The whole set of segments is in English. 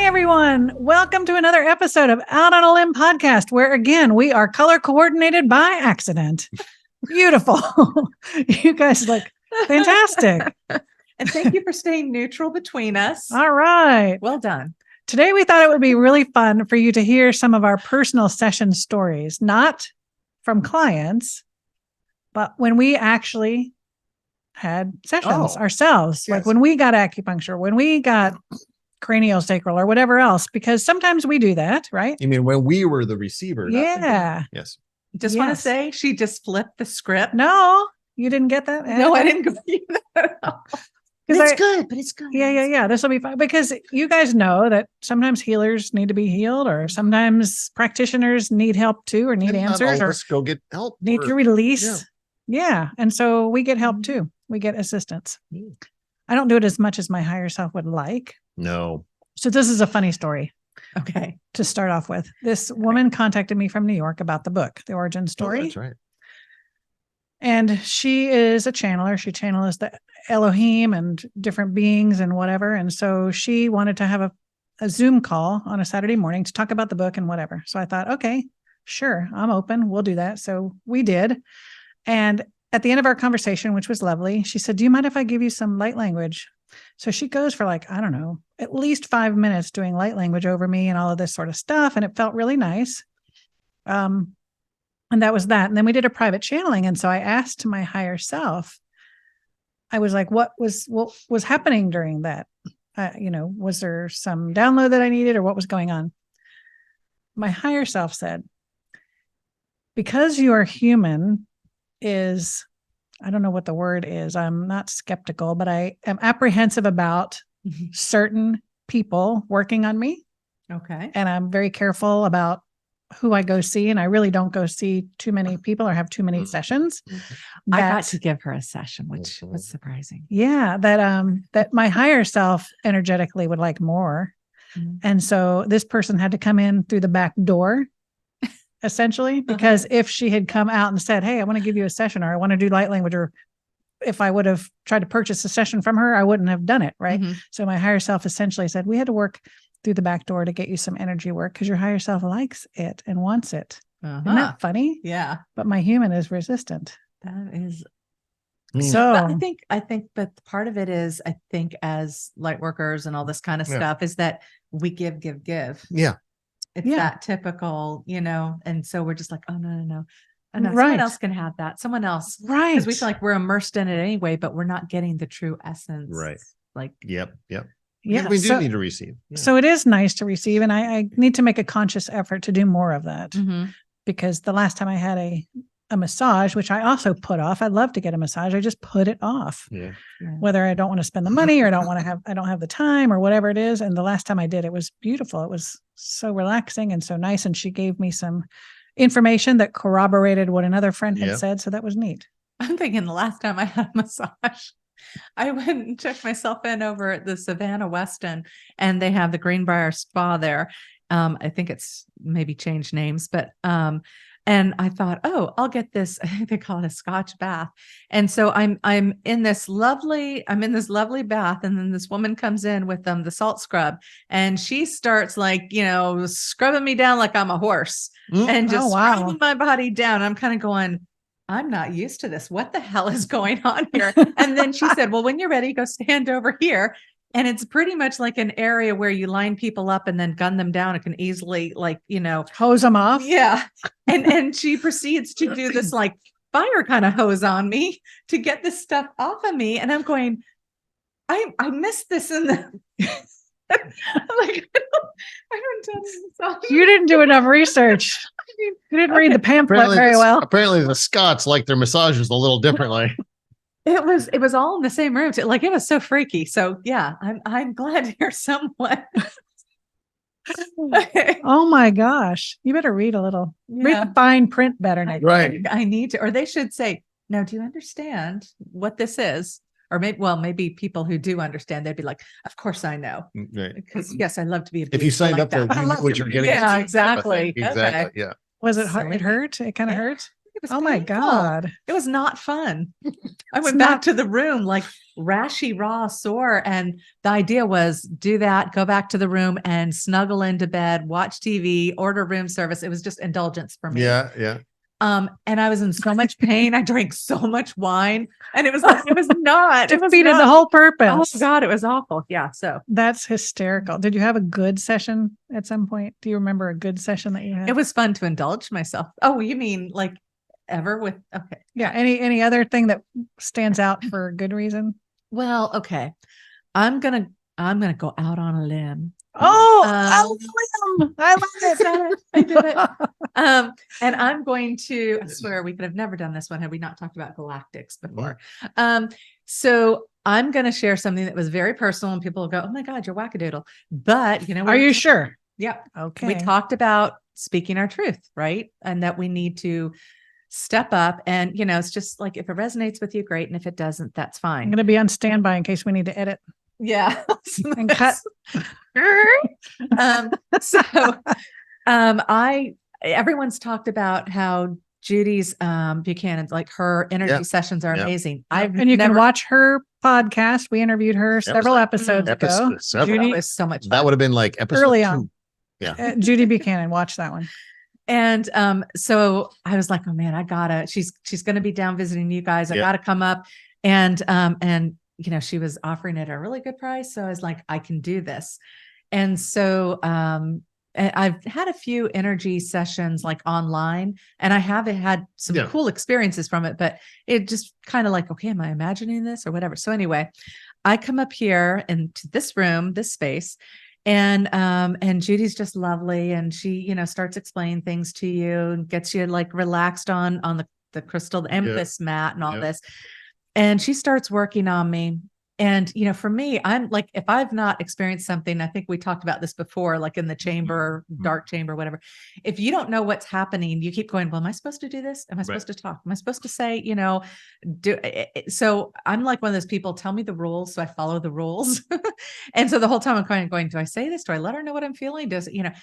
Hi, everyone. Welcome to another episode of Out on a Limb podcast, where again, we are color coordinated by accident. Beautiful. You guys look fantastic. And thank you for staying neutral between us. All right. Well done. Today, we thought it would be really fun for you to hear some of our personal session stories, not from clients, but when we actually had sessions ourselves, like when we got acupuncture, when we got craniosacral or whatever else, because sometimes we do that, right? You mean when we were the receiver? Yeah. Yes. Just want to say she just flipped the script. No, you didn't get that? No, I didn't go that at all. It's good, but it's good. Yeah. This will be fun because you guys know that sometimes healers need to be healed, or sometimes practitioners need help too, or need answers, or go get help. Need to release. Yeah. And so we get help too. We get assistance. I don't do it as much as my higher self would like. No. So this is a funny story. Okay. To start off with, this woman contacted me from New York about the book, The Origin Story. Oh, that's right. And she is a channeler. She channels the Elohim and different beings and whatever. And so she wanted to have a Zoom call on a Saturday morning to talk about the book and whatever. So I thought, okay, sure, I'm open. We'll do that. So we did. And at the end of our conversation, which was lovely, she said, do you mind if I give you some light language? So she goes for like, I don't know, at least 5 minutes doing light language over me and all of this sort of stuff. And it felt really nice. And that was that. And then we did a private channeling. And so I asked my higher self, I was like, what was happening during that? Was there some download that I needed, or what was going on? My higher self said, because you are human is, I don't know what the word is. I'm not skeptical, but I am apprehensive about certain people working on me. Okay. And I'm very careful about who I go see. And I really don't go see too many people or have too many sessions. I got to give her a session, which was surprising. Yeah. That my higher self energetically would like more. And so this person had to come in through the back door, essentially, because if she had come out and said, hey, I want to give you a session, or I want to do light language, or if I would have tried to purchase a session from her, I wouldn't have done it. Right. So my higher self essentially said, we had to work through the back door to get you some energy work because your higher self likes it and wants it. Isn't that funny? Yeah. But my human is resistant. That is. So I think, but part of it is, I think as light workers and all this kind of stuff is that we give. Yeah. It's that typical, and so we're just like, oh, no. And someone else can have that. Someone else. Right. Because we feel like we're immersed in it anyway, but we're not getting the true essence. Right. Like, Yep. Yeah. We do need to receive. Yeah. So it is nice to receive. And I need to make a conscious effort to do more of that because the last time I had a massage, which I also put off, I'd love to get a massage. I just put it off. Yeah. Whether I don't want to spend the money or I don't have the time or whatever it is. And the last time I did, it was beautiful. It was so relaxing and so nice. And she gave me some information that corroborated what another friend had said. So that was neat. I'm thinking the last time I had a massage, I went and checked myself in over at the Savannah Weston, and they have the Greenbrier Spa there. I think it's maybe changed names, but and I thought, oh, I'll get this. I think they call it a Scotch bath. And so I'm in this lovely bath, and then this woman comes in with the salt scrub, and she starts like, scrubbing me down like I'm a horse and just scrubbing my body down. I'm kind of going, I'm not used to this. What the hell is going on here? And then she said, well, when you're ready, go stand over here. And it's pretty much like an area where you line people up and then gun them down. It can easily hose them off. Yeah. And she proceeds to do this like fire kind of hose on me to get this stuff off of me. And I'm going, I missed this in the I'm like, I haven't done this. You didn't do enough research. You didn't read the pamphlet very well. Apparently the Scots like their massages a little differently. It was all in the same room. Like, it was so freaky. So yeah, I'm glad you're someone. Oh my gosh. You better read a little. Read the fine print better next time. I need to, or they should say, now, do you understand what this is? Or maybe people who do understand, they'd be like, of course I know. Right. Because yes, I'd love to be a if you signed like up there, you know what you're getting. Yeah, exactly. Exactly. Okay. Yeah. Was it hard? It hurt? It kind of hurt? It was Oh my painful. God. It was not fun. I It's went back not- to the room like rashy, raw, sore. And the idea was do that, go back to the room and snuggle into bed, watch TV, order room service. It was just indulgence for me. Yeah. Yeah. And I was in so much pain. I drank so much wine, and it was not. It was defeated the not. whole Oh purpose. God, it was awful. Yeah. So That's hysterical. Did you have a good session at some point? Do you remember a good session that you had? it was fun to indulge myself. Oh, you mean like ever with? Okay. Yeah. Any other thing that stands out for a good reason? Well, okay. I'm gonna go out on a limb. Oh, I love it. I did it. And I'm going to, I swear we could have never done this one had we not talked about galactics before. So I'm going to share something that was very personal and people will go, oh my God, you're wackadoodle. But you know, Are you sure? Yep. Okay. We talked about speaking our truth, right? And that we need to step up and, you know, it's just like, if it resonates with you, great. And if it doesn't, that's I'm fine. going to be on standby in case we need to edit Yeah. and cut. Everyone's talked about how Judy's Buchanan's like her energy sessions are amazing. And you can watch her podcast. We interviewed her several episodes ago. Judy was so much fun. That would have been like episode Early 2. on. Yeah. Judy Buchanan. Watch that one. And so I was like, oh man, she's going to be down visiting you guys. I gotta come up. And you know, she was offering it at a really good price. So I was like, I can do this. And so I've had a few energy sessions like online, and I haven't had some cool experiences from it, but it just kind of like, okay, am I imagining this or whatever? So anyway, I come up here into this room, this space, and Judy's just lovely. And she, you know, starts explaining things to you and gets you like relaxed on the crystal amethyst mat and all this. And she starts working on me. And, you know, for me, I'm like, if I've not experienced something, I think we talked about this before, like in the chamber, dark chamber, whatever. If you don't know what's happening, you keep going, well, am I supposed to do this? Am I supposed to talk? Am I supposed to say, you know, so I'm like one of those people, tell me the rules. So I follow the rules. And so the whole time I'm kind of going, do I say this? Do I let her know what I'm feeling? Does it, you know,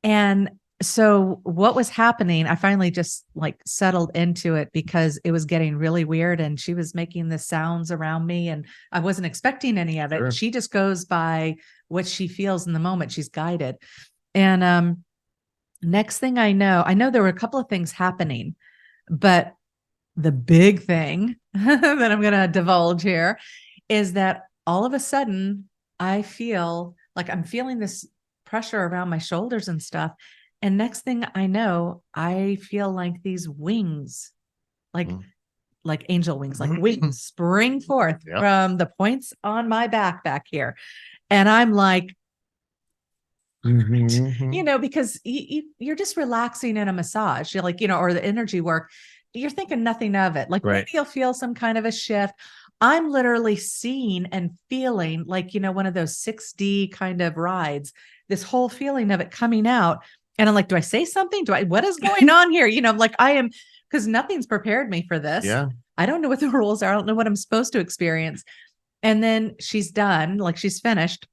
and so what was happening, I finally just like settled into it because it was getting really weird and she was making the sounds around me and I wasn't expecting any of it. Sure. She just goes by what she feels in the moment. She's guided. And next thing I know there were a couple of things happening, but the big thing that I'm going to divulge here is that all of a sudden I feel like I'm feeling this pressure around my shoulders and stuff. And next thing I know, I feel like these wings, like angel wings, like wings spring forth from the points on my back here. And I'm like, you know, because you're just relaxing in a massage, you're like, you know, or the energy work, you're thinking nothing of it. Like maybe you'll feel some kind of a shift. I'm literally seeing and feeling like, you know, one of those 6D kind of rides, this whole feeling of it coming out. And I'm like, do I say something? What is going on here? You know, like I am, because nothing's prepared me for this. Yeah. I don't know what the rules are. I don't know what I'm supposed to experience. And then she's done, like she's finished.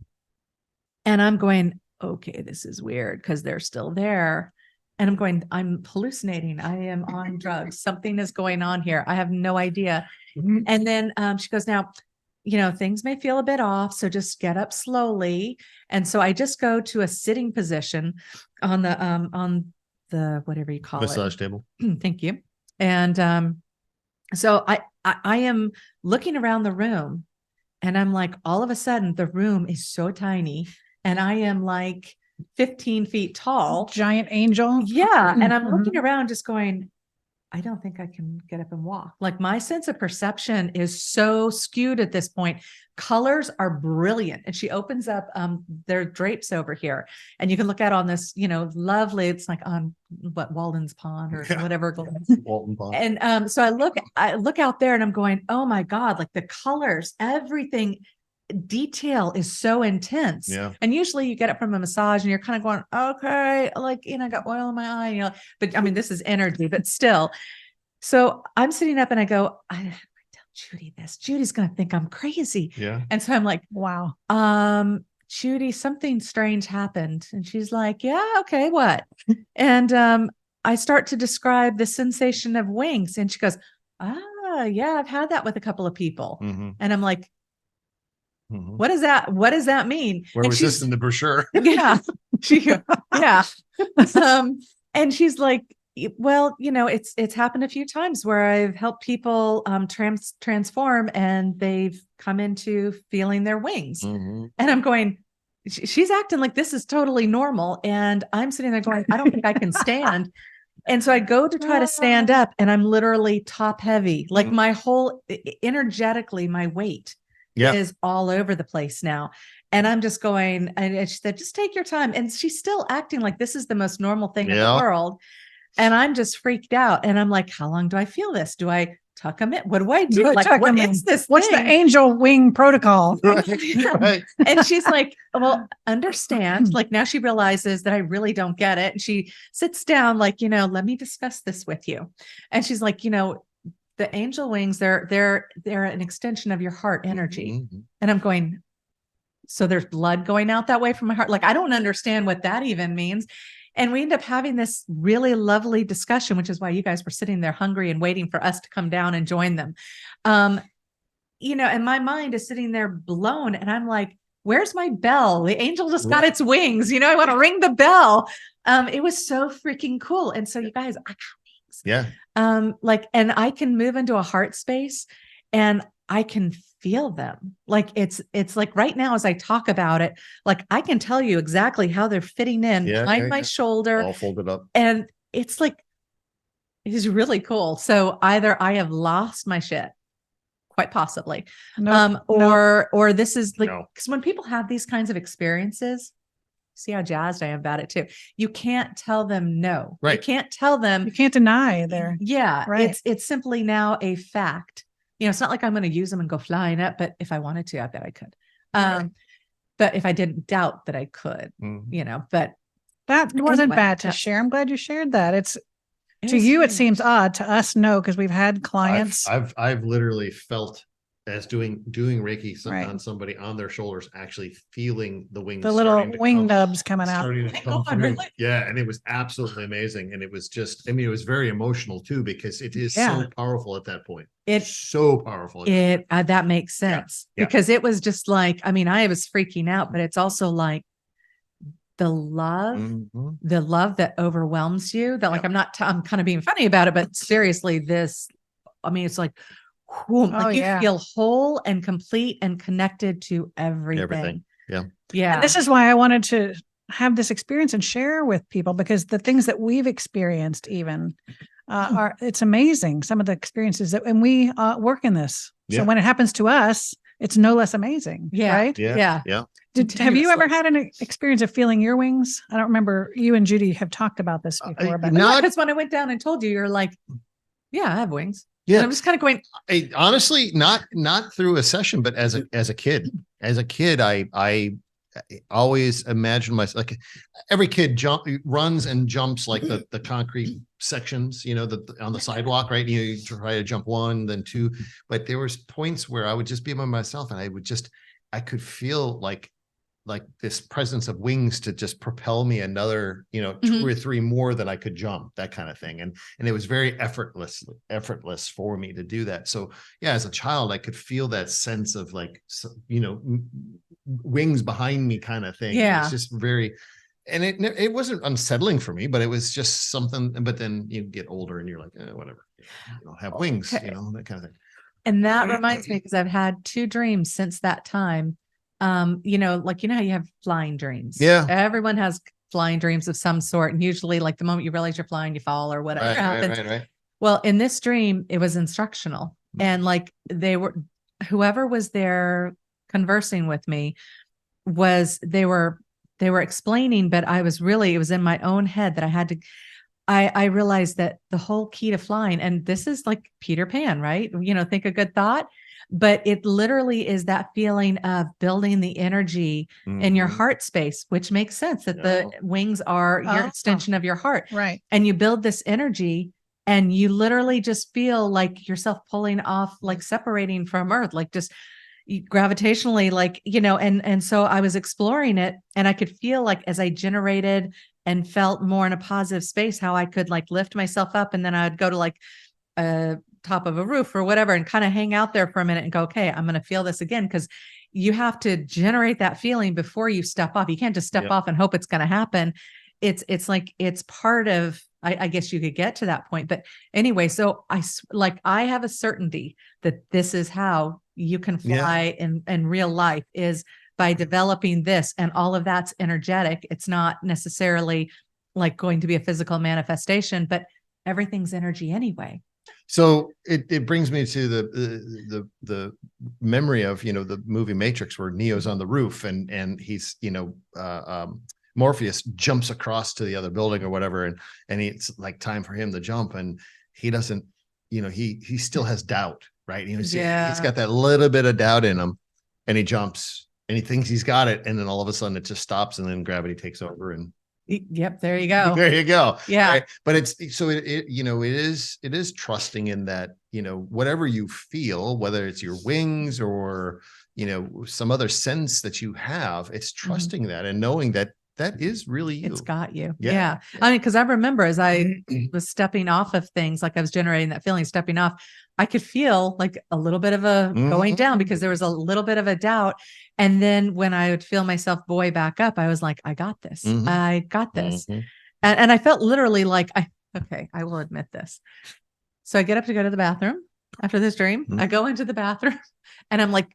And I'm going, okay, this is weird because they're still there. And I'm going, I'm hallucinating. I am on drugs. Something is going on here. I have no idea. And then she goes, now, you know, things may feel a bit off, so just get up slowly. And so I just go to a sitting position on the whatever you call massage table. Thank you. And so I am looking around the room, and I'm like, all of a sudden, the room is so tiny, and I am like 15 feet tall, giant angel. Yeah, and I'm looking around, just going, I don't think I can get up and walk. Like my sense of perception is so skewed at this point. Colors are brilliant. And she opens up their drapes over here. And you can look out on this, you know, lovely, it's like on Walden's Pond or whatever. Walden Pond. And so I look out there and I'm going, oh my God, like the colors, everything, detail is so intense. Yeah. And usually you get it from a massage and you're kind of going, okay, like, you know, I got oil in my eye, you know, but I mean, this is energy, but still. So I'm sitting up and I go, I tell Judy this. Judy's going to think I'm crazy. Yeah. And so I'm like, wow. Judy, something strange happened. And she's like, yeah, okay, what? And I start to describe the sensation of wings. And she goes, yeah, I've had that with a couple of people. Mm-hmm. And I'm like, Mm-hmm. what does that mean? Where and was this in the brochure? Yeah. Yeah. And she's like, well, it's happened a few times where I've helped people transform and they've come into feeling their wings. Mm-hmm. And I'm going, she's acting like this is totally normal. And I'm sitting there going, I don't think I can stand. And so I go to try to stand up and I'm literally top heavy, like my whole energetically, my weight is all over the place now. And I'm just going, and she said, just take your time. And she's still acting like this is the most normal thing in the world. And I'm just freaked out. And I'm like, how long do I feel this? Do I tuck them in? What do I do? Like, what is this? What's the angel wing protocol? Right. And she's like, well, understand. Like now she realizes that I really don't get it. And she sits down like, let me discuss this with you. And she's like, the angel wings, they're an extension of your heart energy. Mm-hmm. And I'm going, so there's blood going out that way from my heart. Like, I don't understand what that even means. And we end up having this really lovely discussion, which is why you guys were sitting there hungry and waiting for us to come down and join them. And my mind is sitting there blown. And I'm like, where's my bell? The angel just got its wings. I want to ring the bell. It was so freaking cool. And so you guys, I got wings. Yeah. And I can move into a heart space and I can feel them. Like it's like right now, as I talk about it, like I can tell you exactly how they're fitting in behind my shoulder, all folded up. And it's like, it's really cool. So either I have lost my shit, quite possibly, or this is like, because when people have these kinds of experiences, see how jazzed I am about it too. You can't tell them no. Right. You can't tell them. You can't deny there. Yeah. Right. It's simply now a fact. It's not like I'm going to use them and go flying up, but if I wanted to, I bet I could. But if I didn't doubt that I could, but that wasn't bad to share. I'm glad you shared that. To you, it seems odd. To us, no, because we've had clients. I've literally felt as doing Reiki on somebody on their shoulders, actually feeling the wings, the little wing nubs coming out. Really? Yeah, and it was absolutely amazing, and it was just, it was very emotional too, because it is so powerful at that point. It's so powerful. That makes sense because it was just like, I was freaking out, but it's also like the love that overwhelms you. That like I'm kind of being funny about it, but seriously, it's like. You feel whole and complete and connected to everything. Yeah. And this is why I wanted to have this experience and share with people, because the things that we've experienced even it's amazing. Some of the experiences and we work in this. So when it happens to us, it's no less amazing. Yeah. Right. Yeah. Have you ever had an experience of feeling your wings? I don't remember. You and Judy have talked about this before. Because when I went down and told you, you're like, yeah, I have wings. Yeah, and I'm just kind of going. Honestly, not through a session, but as a kid, I always imagined myself like every kid runs and jumps like the concrete sections, on the sidewalk, right? You try to jump one, then two, but there was points where I would just be by myself, and I could feel like this presence of wings to just propel me another, 2 or 3 more than I could jump, that kind of thing. And it was very effortless for me to do that. So yeah, as a child, I could feel that sense of like, wings behind me kind of thing. Yeah. It's just very, and it wasn't unsettling for me, but it was just something. But then you get older and you're like, whatever, have wings, that kind of thing. And that reminds me, because I've had 2 dreams since that time. How you have flying dreams. Yeah. Everyone has flying dreams of some sort. And usually like the moment you realize you're flying, you fall or whatever happens. Right. Well, in this dream, it was instructional. And like whoever was there conversing with me they were explaining, but it was in my own head that I realized that the whole key to flying, and this is like Peter Pan, right? Think a good thought. But it literally is that feeling of building the energy in your heart space, which makes sense that the wings are your extension of your heart. Right. And you build this energy and you literally just feel like yourself pulling off, like separating from Earth, like just gravitationally, like, and so I was exploring it and I could feel like as I generated and felt more in a positive space, how I could like lift myself up and then I'd go to like a top of a roof or whatever and kind of hang out there for a minute and go, okay, I'm going to feel this again. Cause you have to generate that feeling before you step off. You can't just step off and hope it's going to happen. It's like, it's part of, I guess you could get to that point, but anyway, so I have a certainty that this is how you can fly in real life, is by developing this, and all of that's energetic. It's not necessarily like going to be a physical manifestation, but everything's energy anyway. So it brings me to the memory of, the movie Matrix, where Neo's on the roof and he's, Morpheus jumps across to the other building or whatever. And it's like time for him to jump, and he doesn't, he still has doubt, right? He's got that little bit of doubt in him, and he jumps and he thinks he's got it. And then all of a sudden it just stops, and then gravity takes over, and yep, there you go. There you go. Yeah. Right? But it is trusting in that, whatever you feel, whether it's your wings or, some other sense that you have, it's trusting that and knowing that is really you. It's got you. Yeah. Yeah. I mean, because I remember as I was stepping off of things, like I was generating that feeling, stepping off, I could feel like a little bit of a going down, because there was a little bit of a doubt. And then when I would feel myself buoy back up, I was like, I got this. I got this. And I felt literally like, I will admit this. So I get up to go to the bathroom after this dream. I go into the bathroom and I'm like,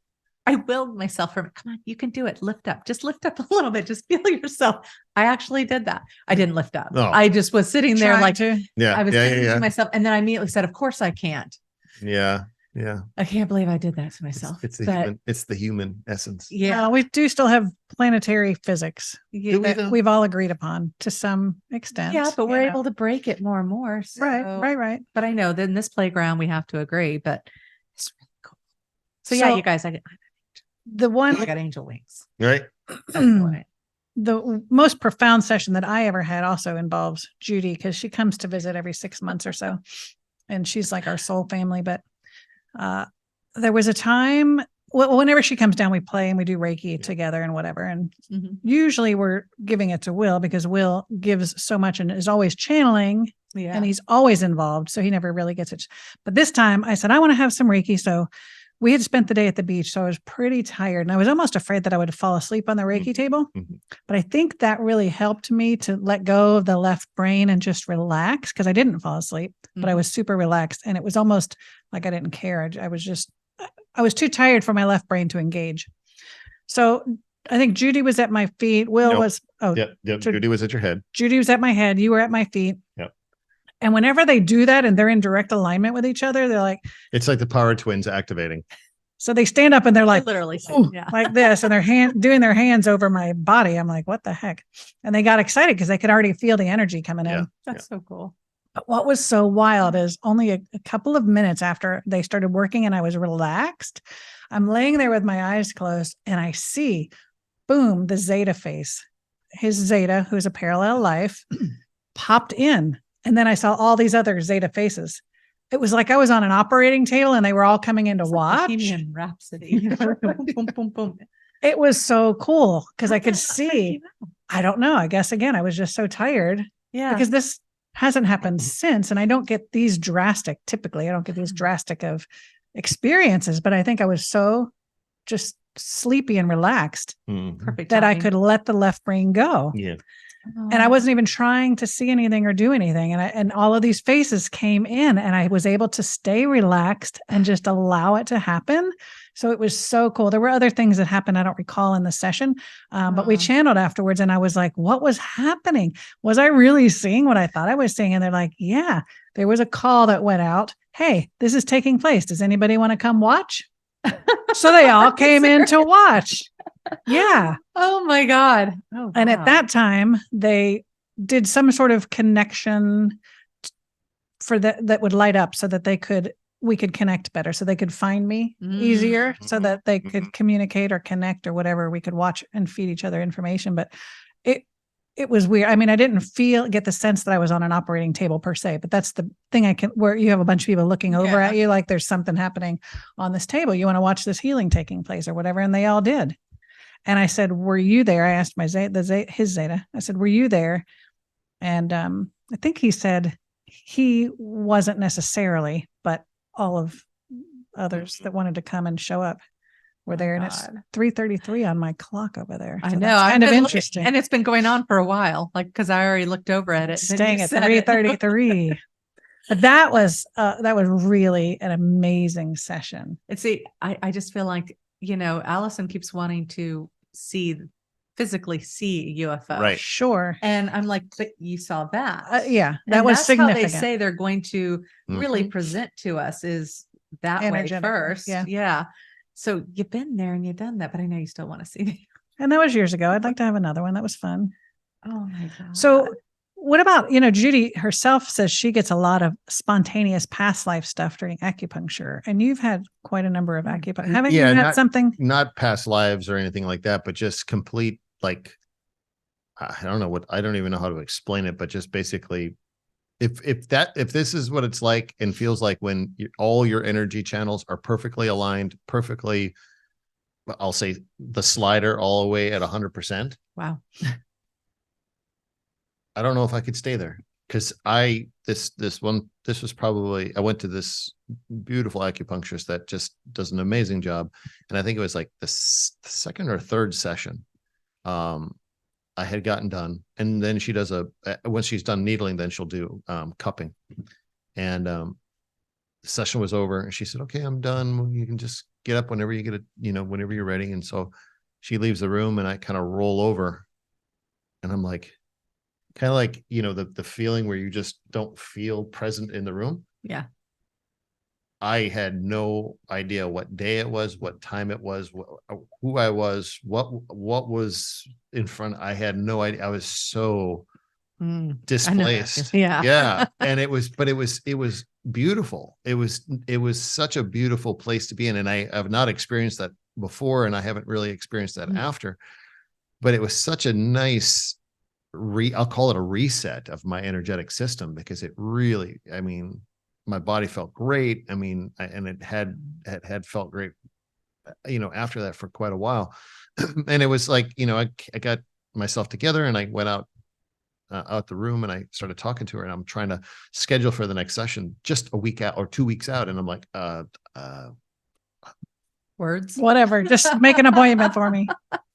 I willed myself from, come on, you can do it. Lift up, just lift up a little bit. Just feel yourself. I actually did that. I didn't lift up. No. I just was sitting there like, I was thinking to myself. And then I immediately said, of course I can't. Yeah. Yeah. I can't believe I did that to myself. It's the human essence. Yeah. We do still have planetary physics Yeah. we've all agreed upon to some extent. Yeah, but we're able to break it more and more. So. Right. But I know that in this playground, we have to agree, but it's really cool. So yeah, you guys, I got angel wings. Right. The most profound session that I ever had also involves Judy, because she comes to visit every 6 months or so, and she's like our soul family. But there was a time, whenever she comes down, we play and we do Reiki together and whatever. And usually we're giving it to Will, because Will gives so much and is always channeling, and he's always involved. So he never really gets it. But this time I said, I want to have some Reiki. So we had spent the day at the beach, so I was pretty tired, and I was almost afraid that I would fall asleep on the Reiki table. But I think that really helped me to let go of the left brain and just relax, because I didn't fall asleep, but I was super relaxed, and it was almost like I didn't care. I was too tired for my left brain to engage. So I think Judy was at my feet. Will was, Judy was at your head. Judy was at my head. You were at my feet. Yep. And whenever they do that and they're in direct alignment with each other, they're like, it's like the power twins activating. So they stand up and they're like, literally like this, and they're doing their hands over my body. I'm like, what the heck? And they got excited because they could already feel the energy coming in. That's so cool. But what was so wild is only a couple of minutes after they started working and I was relaxed, I'm laying there with my eyes closed, and I see, boom, the Zeta face. His Zeta, who's a parallel life, popped in. And then I saw all these other Zeta faces. It was like I was on an operating table and they were all coming in to watch. Bohemian Rhapsody. Boom, boom, boom, boom. It was so cool because I could see. I don't know. I guess, again, I was just so tired. Yeah. Because this hasn't happened since. And I don't get these drastic, typically, I don't get these drastic of experiences. But I think I was so just sleepy and relaxed Perfect that I timing. could let the left brain go. Yeah. And I wasn't even trying to see anything or do anything. And all of these faces came in, and I was able to stay relaxed and just allow it to happen. So it was so cool. There were other things that happened I don't recall in the session, but we channeled afterwards, and I was like, what was happening? Was I really seeing what I thought I was seeing? And they're like, yeah, there was a call that went out. Hey, this is taking place. Does anybody want to come watch? So they all came in to watch. Yeah. Oh my God. Oh, and wow. at that time, they did some sort of connection for that would light up so that we could connect better, so they could find me easier, so that they could communicate or connect or whatever. We could watch and feed each other information. But it was weird. I mean, I didn't get the sense that I was on an operating table per se, but that's the thing where you have a bunch of people looking over at you, like there's something happening on this table. You want to watch this healing taking place or whatever. And they all did. And I said, were you there? I asked my his Zeta. I said, were you there And I think he said he wasn't necessarily, but all of others that wanted to come and show up were there. And it's 3:33 on my clock over there. I So know. that's I've kind of been looking- interesting. and it's been going on for a while, like, because I already looked over at it. and then Staying you at said it. 3:33. But that was really an amazing session. And see, I just feel like, Allison keeps wanting to physically see a UFO. Right. Sure. And I'm like, but you saw that. Yeah, that And was that's significant. how they say they're going to really Mhm. present to us is that way Energetically, first. yeah. Yeah. So you've been there and you've done that, but I know you still want to see me. And that was years ago. I'd like to have another one. That was fun. Oh my God. So what about, Judy herself says she gets a lot of spontaneous past life stuff during acupuncture, and you've had quite a number of acupuncture. Haven't you had something? Not past lives or anything like that, but just complete, like, I don't even know how to explain it, but just basically, if this is what it's like and feels like when all your energy channels are perfectly aligned, perfectly, I'll say the slider all the way at 100%. Wow. I don't know if I could stay there, because this was probably, I went to this beautiful acupuncturist that just does an amazing job. And I think it was like the second or third session. I had gotten done, and then she does once she's done needling, then she'll do cupping. And the session was over, and she said, "Okay, I'm done. You can just get up whenever you get it, whenever you're ready." And so she leaves the room, and I kind of roll over, and I'm like, kind of like, the feeling where you just don't feel present in the room. Yeah. I had no idea what day it was, what time it was, who I was, what was in front. I had no idea. I was so displaced. Yeah. Yeah. And it was beautiful. It was such a beautiful place to be in. And I have not experienced that before, and I haven't really experienced that after, but it was such a nice I'll call it a reset of my energetic system, because it really, my body felt great. And it had felt great, after that for quite a while. And it was like, I got myself together, and I went out the room, and I started talking to her, and I'm trying to schedule for the next session just a week out or 2 weeks out. And I'm like, Words, whatever, just make an appointment for me.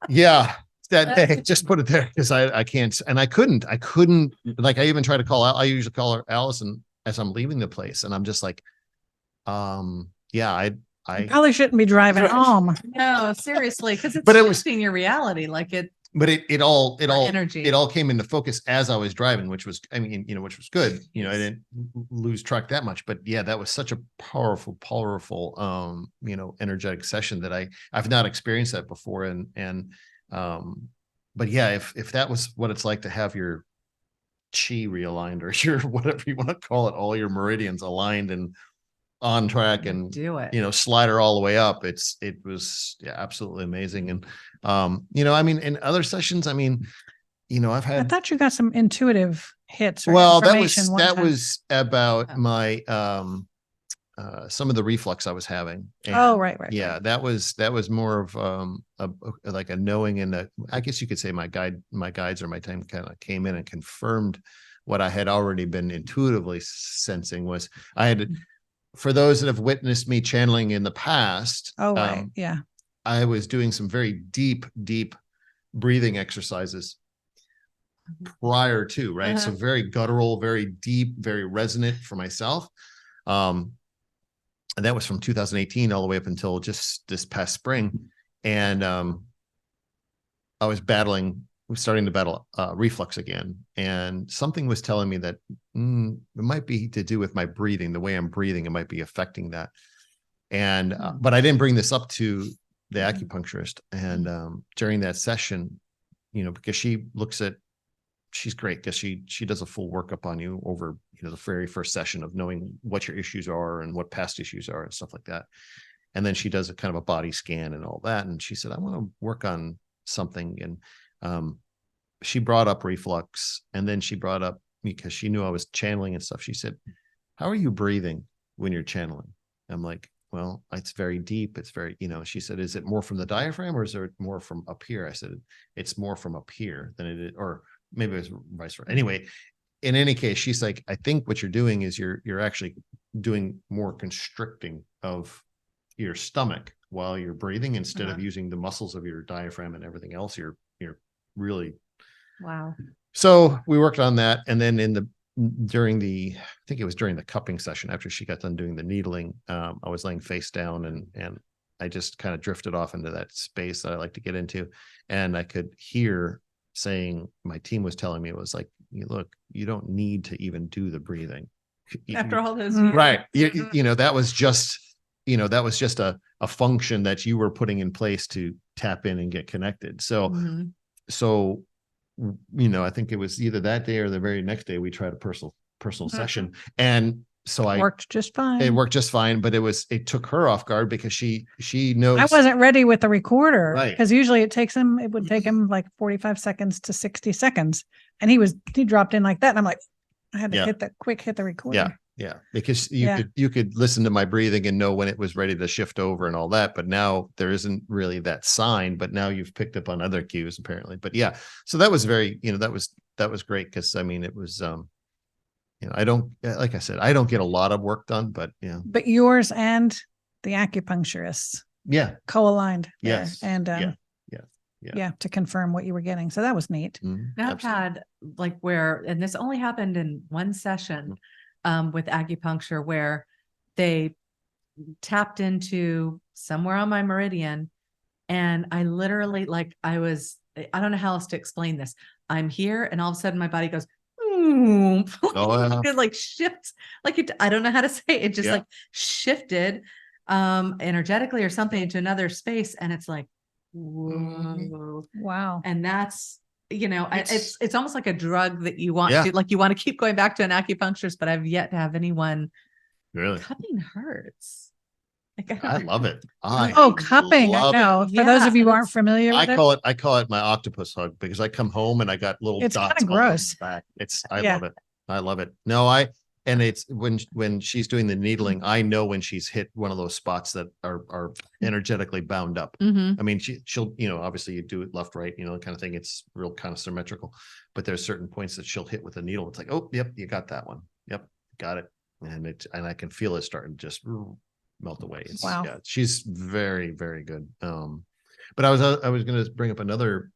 Yeah. That just put it there, because I can't, and I couldn't, like, I even tried to call out. I usually call her Allison as I'm leaving the place, and I'm just like, yeah, I You probably shouldn't be driving home. no, seriously, because But it it's was- shifting your reality, like it. but it all energy. it all came into focus as I was driving, which was, which was good. I didn't lose track that much, but yeah, that was such a powerful, energetic session that I've not experienced that before. And but yeah, if that was what it's like to have your chi realigned, or your, whatever you want to call it, all your meridians aligned and on track, and Do it. slider all the way up, it was absolutely amazing. And in other sessions, I've I had, thought you got some intuitive hits. Or well, that information one time. was about Oh. my some of the reflux I was having. And Oh, right. yeah, that was more of like a knowing, and I guess you could say my guides or my time kind of came in and confirmed what I had already been intuitively sensing. Was I had, for those that have witnessed me channeling in the past, Oh, right. Yeah. I was doing some very deep breathing exercises prior to, right? So very guttural, very deep, very resonant for myself. And that was from 2018 all the way up until just this past spring. And I was starting to battle reflux again. And something was telling me that it might be to do with my breathing, the way I'm breathing, it might be affecting that. And, but I didn't bring this up to the acupuncturist. And during that session, because she's great, because she does a full workup on you over, the very first session of knowing what your issues are and what past issues are and stuff like that. And then she does a kind of a body scan and all that. And she said, I want to work on something. And she brought up reflux. And then she brought up, because she knew I was channeling and stuff, she said, how are you breathing when you're channeling? I'm like, well, it's very deep. It's very, she said, is it more from the diaphragm, or is it more from up here? I said, it's more from up here than it is, or maybe it was vice versa. Anyway, in any case, she's like, I think what you're doing is you're actually doing more constricting of your stomach while you're breathing instead of using the muscles of your diaphragm and everything else. You're really. Wow. So we worked on that. And then during the cupping session, after she got done doing the needling, I was laying face down and I just kind of drifted off into that space that I like to get into. And I could hear saying, my team was telling me, it was like, look, you don't need to even do the breathing. After all those years. Right. You know, that was just a function that you were putting in place to tap in and get connected. So, I think it was either that day or the very next day we tried a personal session. And so It worked just fine. It worked just fine, but it took her off guard because she knows. I wasn't ready with the recorder, Right. because usually it would take him like 45 seconds to 60 seconds. And he dropped in like that. And I'm like, I had to hit the recorder. Yeah. Because you could listen to my breathing and know when it was ready to shift over and all that. But now there isn't really that sign, but now you've picked up on other cues apparently. But yeah, so that was very, that was great. Cause I mean, it was, I don't, like I said, I don't get a lot of work done, but But yours and the acupuncturist co-aligned there. Yes. And to confirm what you were getting. So that was neat. Now I've had and this only happened in one session with acupuncture, where they tapped into somewhere on my meridian. And I literally, I don't know how else to explain this. I'm here and all of a sudden my body goes, it shifts. I don't know how to say it. It just shifted energetically or something into another space. And it's like, whoa. Wow. And that's, it's almost like a drug that you want to, you want to keep going back to an acupuncturist, but I've yet to have anyone. Really? Cupping hurts. I love it. Cupping. I know. For those of you who aren't familiar with it. I call it my octopus hug because I come home and I got little dots. It's kind of gross. Back. I love it. I love it. No, and it's when she's doing the needling, I know when she's hit one of those spots that are energetically bound up. I mean, she'll, obviously you do it left, right, kind of thing. It's real kind of symmetrical, but there's certain points that she'll hit with a needle. It's like, oh, yep, you got that one. Yep, got it. And I can feel it starting to just melt away. Wow. Yeah, she's very, very good. But I was going to bring up another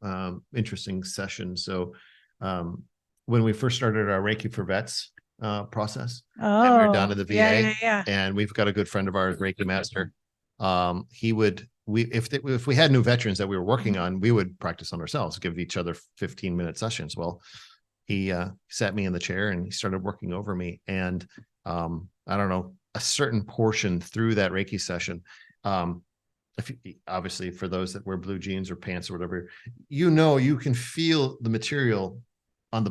interesting session. So when we first started our Reiki for Vets process, and we were down in the VA, and we've got a good friend of ours, Reiki Master. If we had new veterans that we were working on, we would practice on ourselves, give each other 15-minute sessions. Well, he sat me in the chair and he started working over me, and I don't know, a certain portion through that Reiki session. Obviously for those that wear blue jeans or pants or whatever, you can feel the material on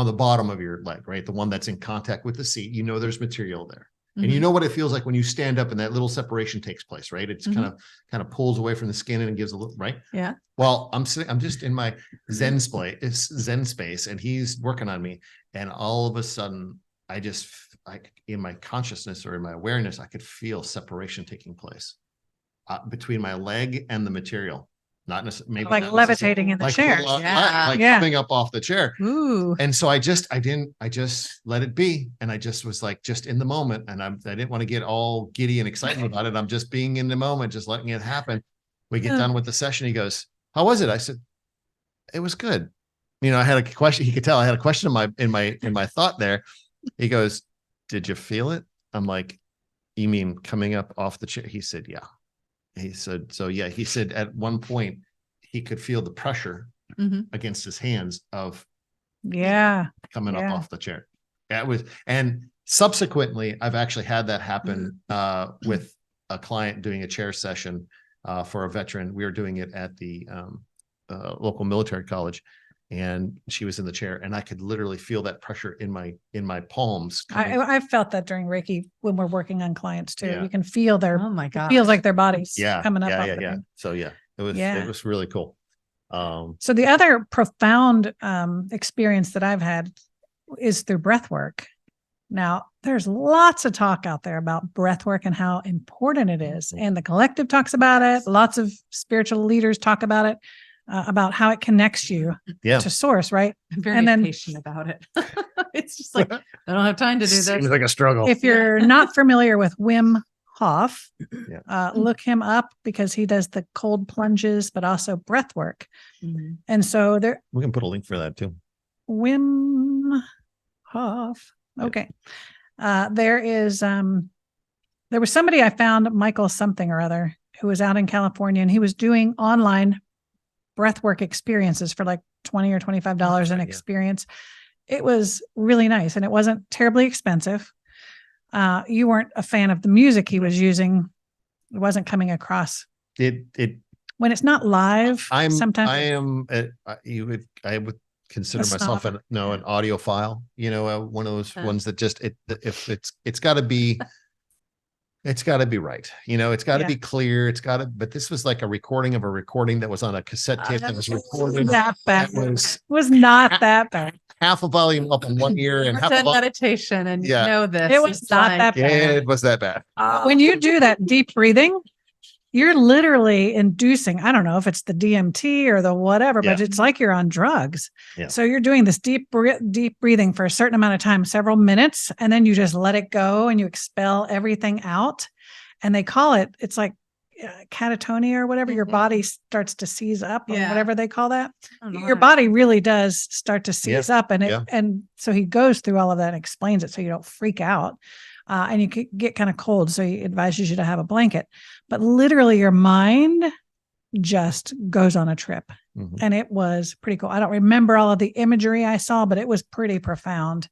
the bottom of your leg, right? The one that's in contact with the seat, there's material there. And you know what it feels like when you stand up and that little separation takes place, right? It's kind of pulls away from the skin and gives a little, right? Yeah. Well, I'm just in my Zen space, and he's working on me. And all of a sudden, in my consciousness or in my awareness, I could feel separation taking place between my leg and the material. Not necessarily, maybe like levitating in the chair. Coming up off the chair. Ooh. And so I just let it be. And I just was just in the moment. And I didn't want to get all giddy and excited about it. I'm just being in the moment, just letting it happen. We get done with the session. He goes, "How was it?" I said, "It was good." I had a question. He could tell I had a question in my thought there. He goes, "Did you feel it?" I'm like, "You mean coming up off the chair?" He said, "Yeah." He said, "So yeah." He said at one point he could feel the pressure against his hands of coming up off the chair. That was, and subsequently I've actually had that happen with a client doing a chair session for a veteran. We were doing it at the local military college, and she was in the chair, and I could literally feel that pressure in my palms. I've felt that during Reiki when we're working on clients too. Yeah. You can feel oh my God, it feels like their bodies coming up. Yeah. So it was really cool. So the other profound experience that I've had is through breath work. Now, there's lots of talk out there about breath work and how important it is. And the collective talks about it. Lots of spiritual leaders talk about it. about how it connects you Yeah. to source, right? I'm very And then- patient about it. It's just like, I don't have time to do this. Seems like a struggle. If you're not familiar with Wim Hof, Yeah. look him up because he does the cold plunges, but also breath work. Mhm. And so there, We can put a link for that too. Wim Hof. Okay. There was somebody I found, Michael something or other, who was out in California, and he was doing online breathwork experiences for like $20 or $25 That's an right, yeah. experience. It was really nice, and it wasn't terribly expensive. You weren't a fan of the music he was using. It wasn't coming across. When it's not live, I sometimes would consider A myself snob. an audiophile, one of those Yeah. ones that just if it's got to be it's got to be right, it's got to Yeah. be clear, but this was like a recording of a recording that was on a cassette tape that was recorded that bad. that Was not that bad. half a volume up in one ear and I've half a done volume. meditation and Yeah. know this. It was It's not like, that Yeah, bad. it was that bad. When you do that deep breathing, you're literally inducing, I don't know if it's the DMT or the whatever, but Yeah. it's like you're on drugs. Yeah. So you're doing this deep breathing for a certain amount of time, several minutes, and then you just let it go and you expel everything out. And they call it, it's like catatonia or whatever. Your Mhm. body starts to seize up or Yeah. whatever they call that. I don't know Your how- body really does start to seize up, and Yeah. and so he goes through all of that and explains it so you don't freak out. And you could get kind of cold, so he advises you to have a blanket. But literally, your mind just goes on a trip, Mhm. and it was pretty cool. I don't remember all of the imagery I saw, but it was pretty profound.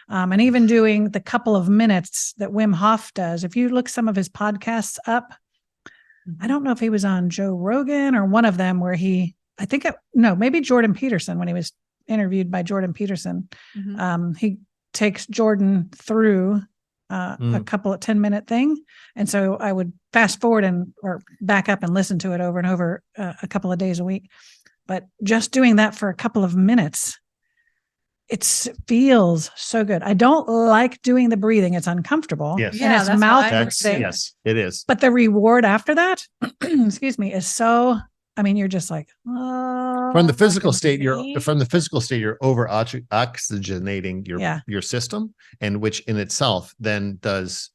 And even doing the couple of minutes that Wim Hof does, if you look some of his podcasts up, I don't know if he was on Joe Rogan or one of them where maybe Jordan Peterson, when he was interviewed by Jordan Peterson. Mhm. He takes Jordan through a couple of 10-minute thing. And so I would fast forward or back up and listen to it over and over a couple of days a week. But just doing that for a couple of minutes, it feels so good. I don't like doing the breathing. It's uncomfortable. Yes. And Yeah, it's that's mouth what I That's breathing. yes, it is. But the reward after that, excuse me, is so, you're just like, oh, From the physical state, me. you're over oxygenating your system, and which in itself then does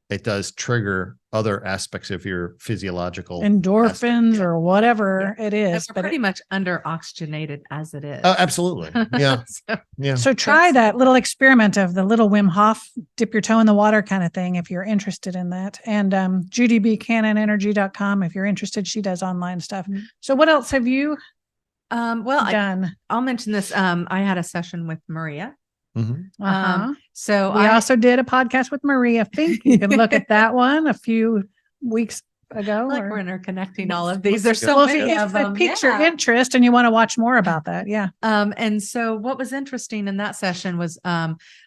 it does trigger other aspects of your physiological endorphins aspect. Yeah. or whatever it And is. we're But pretty much under oxygenated as it is. Oh, absolutely. Yeah. So, Yeah. so try that little experiment of the little Wim Hof, dip your toe in the water kind of thing if you're interested in that. And JudyBCannonEnergy.com if you're interested. She does online stuff. Mhm. So what else have you well, done? I'll mention this. I had a session with Maria. Mhm. So We also did a podcast with Maria Fink. You can look at that one a few weeks ago. like or- we're interconnecting all of these. There's so well, many if of them. it piques your Yeah. interest and you want to watch more about that, yeah. And so what was interesting in that session was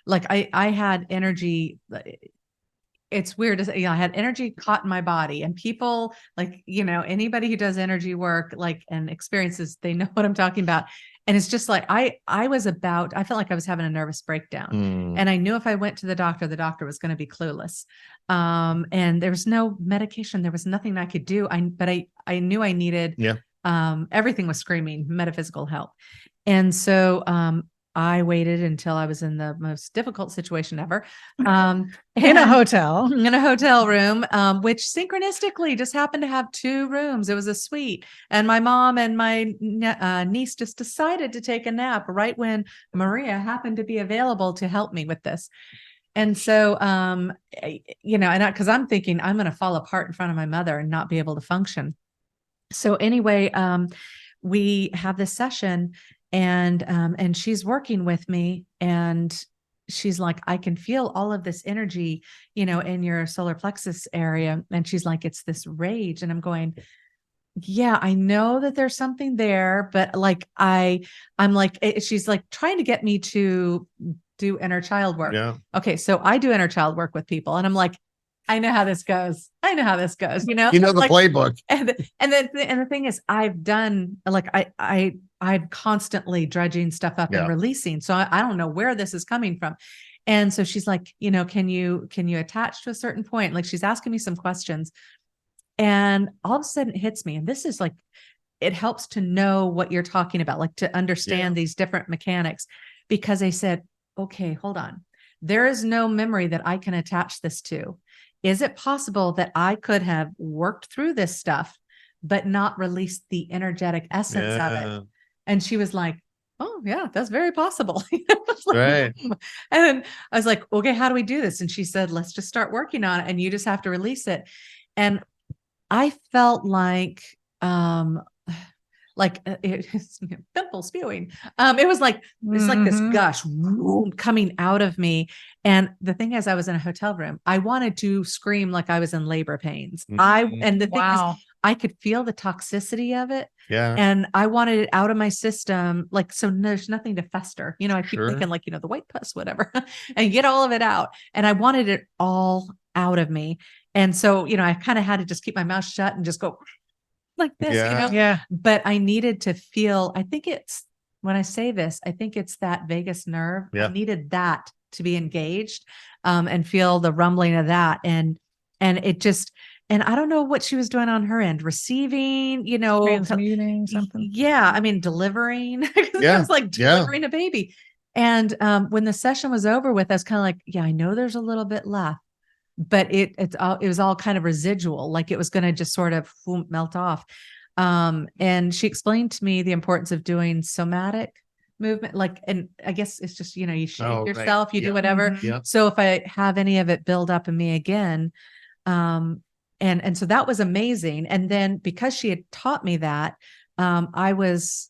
like I had energy. It's weird to say, I had energy caught in my body, and people like, anybody who does energy work, like, and experiences, they know what I'm talking about. And it's just like, I felt like I was having a nervous breakdown. Mm. And I knew if I went to the doctor was going to be clueless. And there was no medication. There was nothing I could do. But I knew I needed, everything was screaming metaphysical help. And so, I waited until I was in the most difficult situation ever. In a hotel. In a hotel room, which synchronistically just happened to have 2 rooms. It was a suite. And my mom and my niece just decided to take a nap right when Maria happened to be available to help me with this. And so, because I'm thinking I'm going to fall apart in front of my mother and not be able to function. So anyway, we have this session, and she's working with me, and she's like, I can feel all of this energy, in your solar plexus area. And she's like, it's this rage. And I'm going, yeah, I know that there's something there, but like, I'm like, she's like trying to get me to do inner child work. Yeah. Okay. So I do inner child work with people, and I'm like, I know how this goes. You know the like, playbook. And the thing is, I've done, like, I'm constantly dredging stuff up and releasing. So I don't know where this is coming from. And so she's like, can you attach to a certain point? Like, she's asking me some questions, and all of a sudden it hits me. And this is like, it helps to know what you're talking about, like to understand these different mechanics, because they said, okay, hold on. There is no memory that I can attach this to. Is it possible that I could have worked through this stuff, but not released the energetic essence of it? And she was like, oh yeah, that's very possible. Right. And I was like, okay, how do we do this? And she said, let's just start working on it and you just have to release it. And I felt like it's pimple spewing. It was like, it's like this gush coming out of me. And the thing is, I was in a hotel room. I wanted to scream like I was in labor pains. And the thing is, I could feel the toxicity of it. Yeah. And I wanted it out of my system. Like, so there's nothing to fester. I keep thinking like, the white pus, whatever, and get all of it out. And I wanted it all out of me. And so, I kind of had to just keep my mouth shut and just go like this, Yeah. but I needed to feel, I think it's, when I say this, I think it's that vagus nerve. Yeah. I needed that to be engaged, and feel the rumbling of that. And it just, and I don't know what she was doing on her end, receiving, Transmuting something. Yeah. I mean, delivering, it was like delivering a baby. And, when the session was over with, I was kind of like, yeah, I know there's a little bit left, but it was all kind of residual, like it was going to just sort of melt off. And she explained to me the importance of doing somatic movement, like, and I guess it's just, you shake yourself, you do whatever. Yeah. So if I have any of it build up in me again, and so that was amazing. And then because she had taught me that, I was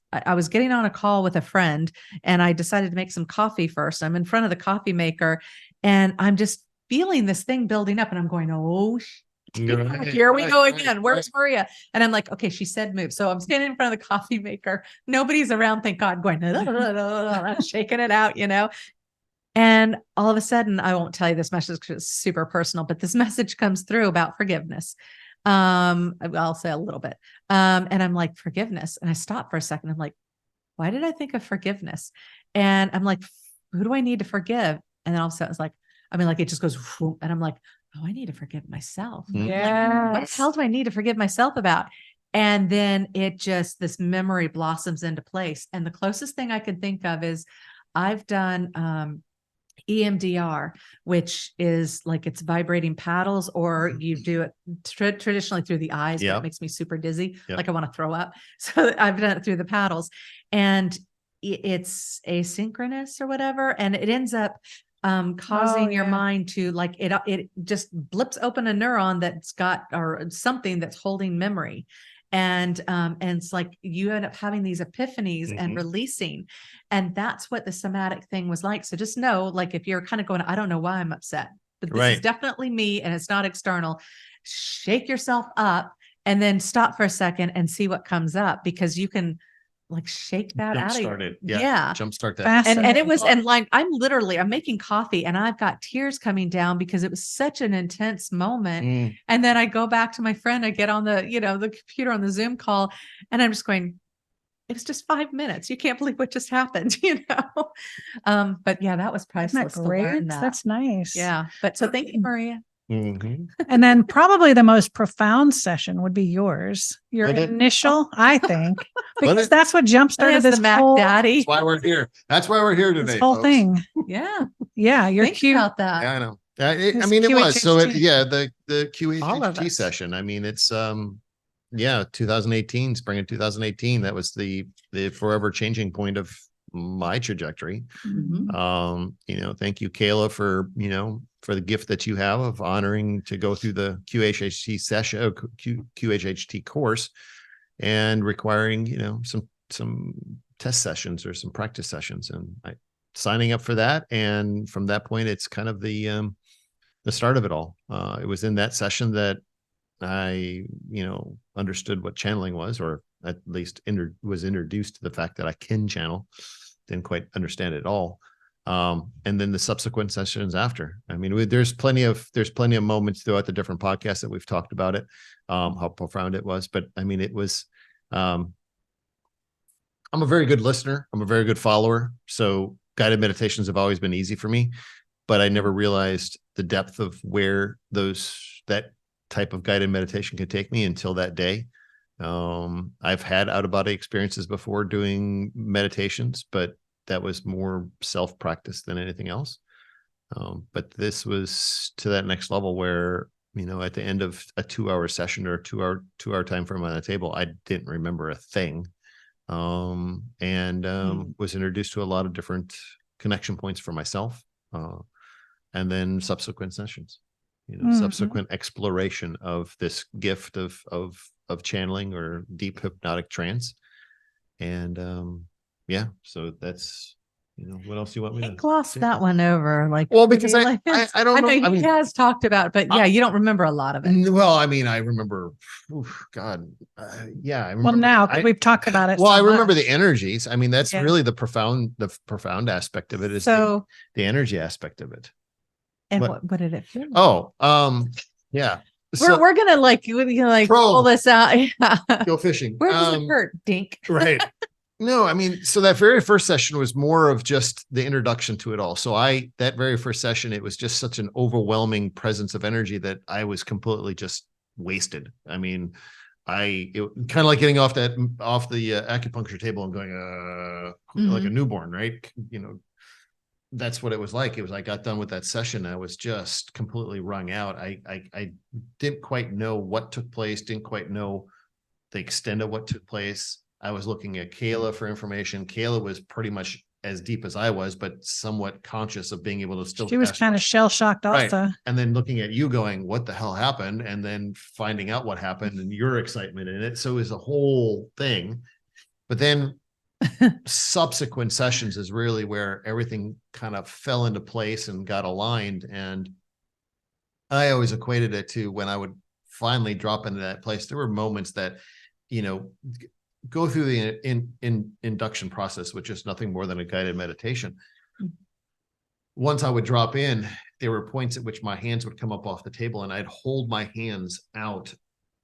getting on a call with a friend and I decided to make some coffee first. I'm in front of the coffee maker and I'm just feeling this thing building up and I'm going, oh, here we go again. Where's Maria? And I'm like, okay, she said move. So I'm standing in front of the coffee maker. Nobody's around, thank God, going, shaking it out, And all of a sudden, I won't tell you this message because it's super personal, but this message comes through about forgiveness. I'll say a little bit. And I'm like, forgiveness. And I stop for a second. I'm like, why did I think of forgiveness? And I'm like, who do I need to forgive? And then all of a sudden it's like, it just goes, and I'm like, oh, I need to forgive myself. Yeah. What the hell do I need to forgive myself about? And then this memory blossoms into place. And the closest thing I can think of is I've done, EMDR, which is like it's vibrating paddles, or you do it traditionally through the eyes, but it makes me super dizzy. Like I want to throw up. So I've done it through the paddles and it's asynchronous or whatever. And it ends up causing your mind to like, it just blips open a neuron that's got, or something that's holding memory. And it's like you end up having these epiphanies and releasing. And that's what the somatic thing was like. So just know, like, if you're kind of going, I don't know why I'm upset, but this is definitely me and it's not external. Shake yourself up and then stop for a second and see what comes up, because you can like shake that out of you. Yeah. Jumpstart that. And it was, and like, I'm making coffee and I've got tears coming down because it was such an intense moment. And then I go back to my friend, I get on the, the computer on the Zoom call and I'm just going, it was just 5 minutes. You can't believe what just happened, but yeah, that was priceless. Isn't that great? That's nice. Yeah. But so thank you, Maria. And then probably the most profound session would be your initial, I think, because that's what jump started this Mac whole Daddy. That's why we're here. That's why we're here today. This whole folks. Thing. Yeah. Yeah. You're Think cute about that. Yeah, I know. It was. So the All of QHHT it. session. It's 2018, spring of 2018. That was the forever changing point of my trajectory. Thank you, Kayla, for the gift that you have of honoring to go through the QHHT session, QHHT course, and requiring some test sessions or some practice sessions, and signing up for that. And from that point, it's kind of the start of it all. It was in that session that I understood what channeling was, or at least was introduced to the fact that I can channel. Didn't quite understand it at all. And then the subsequent sessions after. There's plenty of moments throughout the different podcasts that we've talked about it, how profound it was. But it was, I'm a very good listener. I'm a very good follower. So guided meditations have always been easy for me, but I never realized the depth of where that type of guided meditation could take me until that day. I've had out of body experiences before doing meditations, but that was more self-practice than anything else. But this was to that next level where, at the end of a 2-hour session or a two hour time frame on the table, I didn't remember a thing. Was introduced to a lot of different connection points for myself. And then subsequent sessions, subsequent exploration of this gift of channeling or deep hypnotic trance. And so that's, what else do you want me to gloss say? that one over? Well, because I don't know. He has talked about it, but you don't remember a lot of it. Well, I remember, God, I remember. Well, now we've talked about it. Well, so I remember much. the energies. That's really the profound aspect of it is So the energy aspect of it. and what did it feel like? Oh, yeah. So, We're gonna pull this out. Yeah. go fishing. Where does it hurt, Dink? Right. No, so that very first session was more of just the introduction to it all. So that very first session, it was just such an overwhelming presence of energy that I was completely just wasted. It kind of like getting off the acupuncture table and going, like a newborn, right? That's what it was like. It was, I got done with that session. I was just completely wrung out. I didn't quite know what took place. Didn't quite know the extent of what took place. I was looking at Kayla for information. Kayla was pretty much as deep as I was, but somewhat conscious of being able to still. She was kind of shell shocked also. Right. And then looking at you going, what the hell happened? And then finding out what happened and your excitement in it. So it was a whole thing. But then subsequent sessions is really where everything kind of fell into place and got aligned. And I always equated it to when I would finally drop into that place. There were moments that, go through the induction process, which is nothing more than a guided meditation. Once I would drop in, there were points at which my hands would come up off the table and I'd hold my hands out.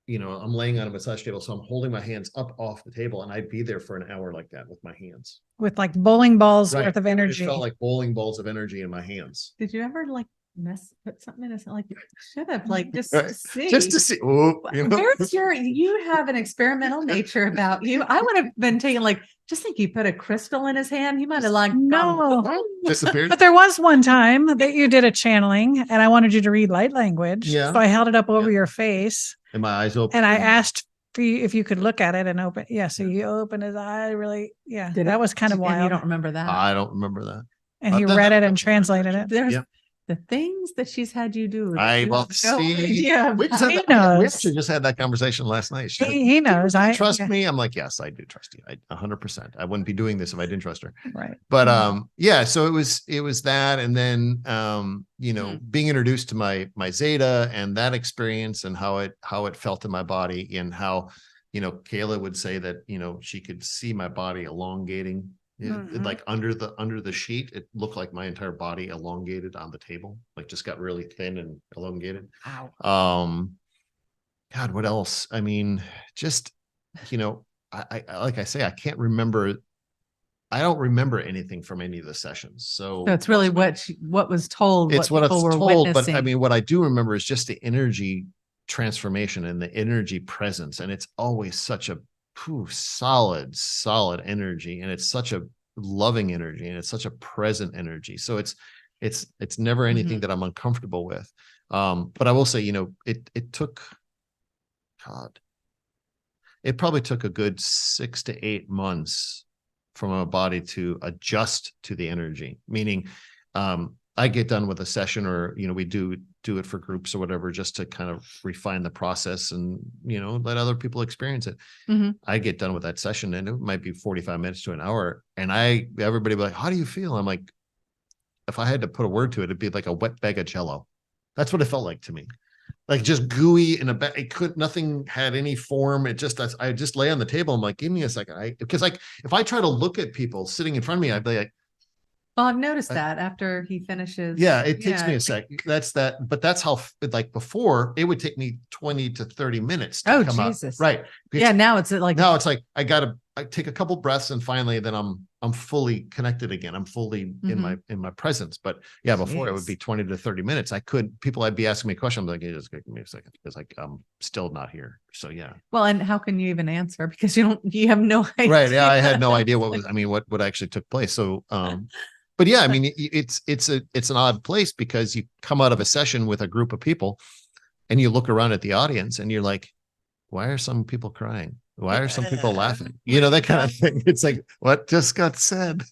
I'm laying on a massage table, so I'm holding my hands up off the table and I'd be there for an hour like that with my hands. With like bowling balls Right. worth of energy. It felt like bowling balls of energy in my hands. Did you ever put something in it? You should have just Right. to see. Just to see. Oh, Where's you have an experimental nature about you. I would have been taking just think you put a crystal in his hand. He might have no. Disappeared. But there was one time that you did a channeling and I wanted you to read light language. Yeah. So I held it up over your face. And my eyes open. And I asked for you if you could look at it and open. Yeah. So you opened his eye really. Yeah. That was kind of wild. And you don't remember that? I don't remember that. And he read it and translated it. There's the things that she's had you do. I will see. We actually just had that conversation last night. He knows. I trust me. I'm like, yes, I do trust you. 100%. I wouldn't be doing this if I didn't trust her. Right. But so it was that, and then being introduced to my Zeta and that experience and how it felt in my body and how Kayla would say that she could see my body elongating. Like under the sheet, it looked like my entire body elongated on the table, just got really thin and elongated. Wow. God, what else? Just I like I say, I can't remember. I don't remember anything from any of the sessions. So it's really what was told. It's what people it's were told. witnessing. But what I do remember is just the energy transformation and the energy presence, and it's always such a solid energy, and it's such a loving energy, and it's such a present energy. So it's never anything that I'm uncomfortable with. But I will say, it took, it probably took a good 6 to 8 months for my body to adjust to the energy. Meaning, I get done with a session, or we do it for groups or whatever, just to kind of refine the process and let other people experience it. I get done with that session and it might be 45 minutes to an hour, and everybody be like, how do you feel? I'm like, if I had to put a word to it, it'd be like a wet bag of jello. That's what it felt like to me. Just gooey in a bag. Nothing had any form. I just lay on the table. I'm like, give me a second. Because if I try to look at people sitting in front of me, I'd be like, well, I've noticed that after he finishes. Yeah, it takes me a sec. That's that. But that's how, before, it would take me 20 to 30 minutes to come Jesus. out. Right. Now it's like I take a couple breaths and finally then I'm I'm fully connected again. I'm fully in my presence. But yeah, before it would be 20 to 30 minutes. I'd be asking me a question. I'm like, hey, just give me a second, because like I'm still not here. So yeah. Well, and how can you even answer, because you have no idea. Right. Yeah, I had no idea what actually took place. So but yeah, I mean, it's an odd place, because you come out of a session with a group of people and you look around at the audience and you're like, why are some people crying? Why are some people laughing? You know, that kind of thing. It's like, what just got said?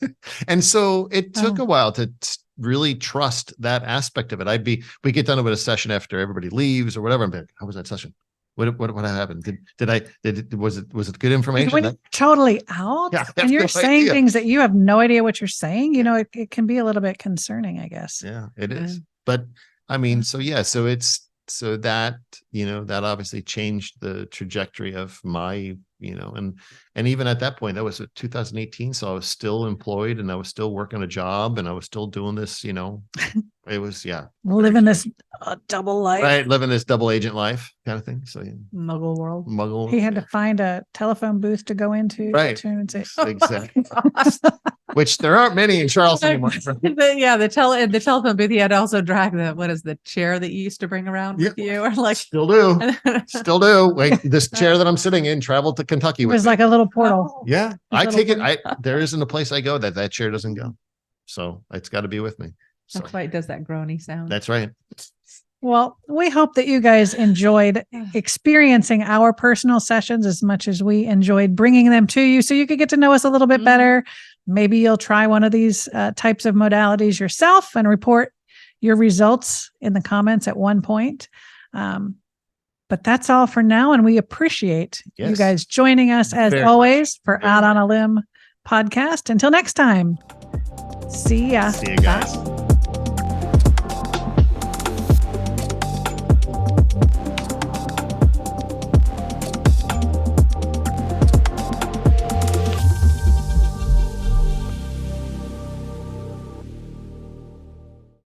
And so it took a while to really trust that aspect of it. We get done with a session after everybody leaves or whatever. I'm like, how was that session? What happened? Was it good information? When you're totally out and you're saying things that you have no idea what you're saying, you know, it can be a little bit concerning, I guess. Yeah, it is. But I mean, so that, you know, that obviously changed the trajectory of my, you know, and even at that point, that was 2018. So I was still employed and I was still working a job and I was still doing this, you know, it was, living this double life, right? Living this double agent life kind of thing. So yeah. Muggle world. He had to find a telephone booth to go into, right? To turn and say, exactly. Which there aren't many in Charleston anymore. The telephone booth. He had to also drag the chair that you used to bring around with you, or like still do. Like this chair that I'm sitting in traveled to Kentucky. It was like a little portal. Yeah, I take it. There isn't a place I go that chair doesn't go. So it's got to be with me. So. That's why it does that groany sound. That's right. Well, we hope that you guys enjoyed experiencing our personal sessions as much as we enjoyed bringing them to you, so you could get to know us a little bit better. Maybe you'll try one of these types of modalities yourself and report your results in the comments at one point. But that's all for now. And we appreciate you guys joining us as always for Out on a Limb podcast. Until next time. See ya. See you guys. Bye.